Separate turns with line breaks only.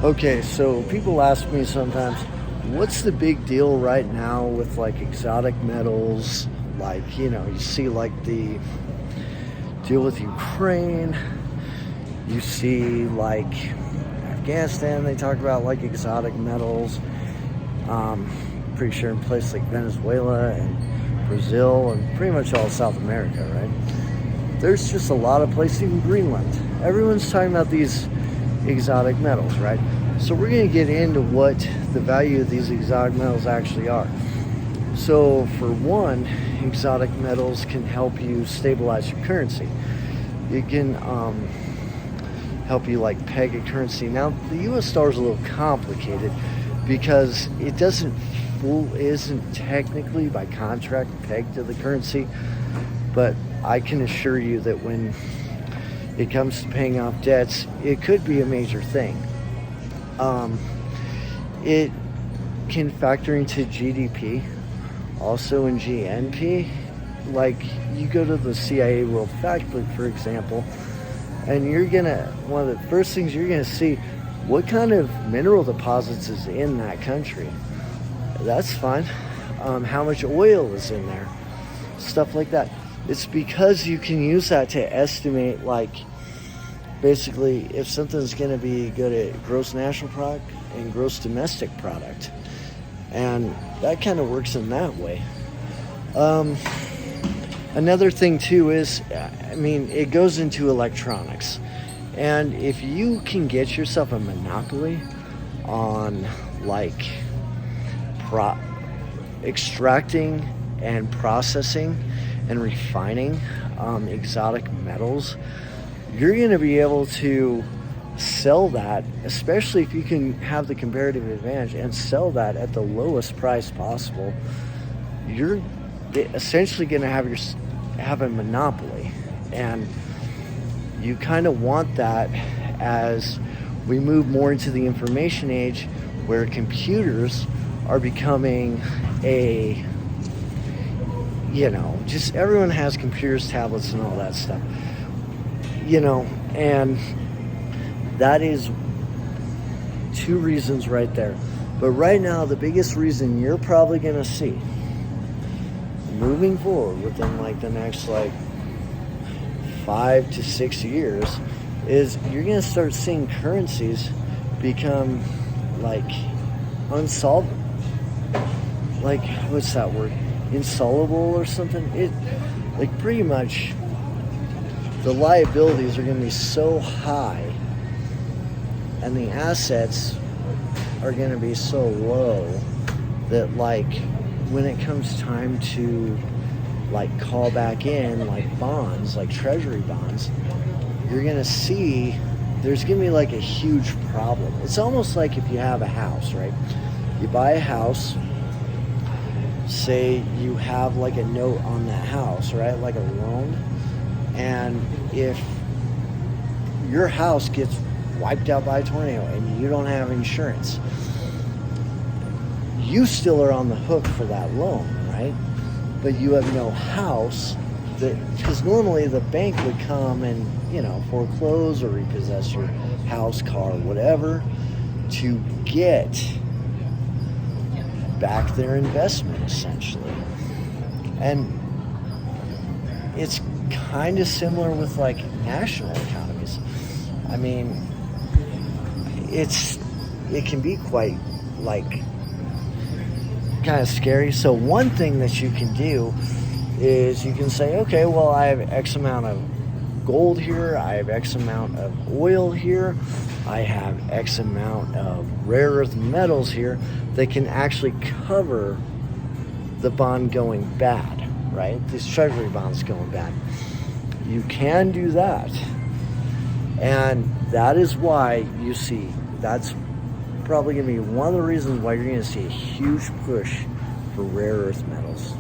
Okay, so people ask me sometimes, what's the big deal right now with like exotic metals? Like, you see like the deal with Ukraine, you see like Afghanistan, they talk about like exotic metals. Pretty sure in places like Venezuela and Brazil and pretty much all South America, right? There's just a lot of places, even Greenland. Everyone's talking about these exotic metals, right? So we're going to get into what the value of these exotic metals actually are. So for one, exotic metals can help you stabilize your currency. It can help you like peg a currency. Now the US dollar is a little complicated because it isn't technically by contract pegged to the currency, but I can assure you that when it comes to paying off debts, it could be a major thing. It can factor into GDP, also in GNP. Like you go to the CIA World Factbook, for example, and one of the first things you're gonna see, what kind of mineral deposits is in that country. That's fine. How much oil is in there, stuff like that. It's because you can use that to estimate, like, basically if something's going to be good at gross national product and gross domestic product. And that kind of works in that way. Another thing too is, it goes into electronics. And if you can get yourself a monopoly on like extracting and processing and refining exotic metals, you're going to be able to sell that, especially if you can have the comparative advantage and sell that at the lowest price possible. You're essentially going to have a monopoly, and you kind of want that as we move more into the information age, where computers are becoming just everyone has computers, tablets, and all that stuff. And that is two reasons right there. But right now, the biggest reason you're probably going to see moving forward within like the next 5 to 6 years is you're going to start seeing currencies become like unsolvable. Like, what's that word? Insoluble or something? Pretty much the liabilities are going to be so high and the assets are going to be so low that when it comes time to call back in bonds, like treasury bonds, you're going to see there's going to be a huge problem. It's almost like if you have a house, right? You buy a house, say you have a note on that house, right? Like a loan. And if your house gets wiped out by a tornado and you don't have insurance, you still are on the hook for that loan, right? But you have no house, because normally the bank would come and, foreclose or repossess your house, car, whatever, to get back their investment, essentially. And it's kind of similar with national economies. It can be quite kind of scary. So one thing that you can do is you can say, okay, well, I have X amount of gold here, I have X amount of oil here, I have X amount of rare earth metals here that can actually cover the bond going bad, right? These treasury bonds going bad. You can do that. And that is why you see, that's probably going to be one of the reasons why you're going to see a huge push for rare earth metals.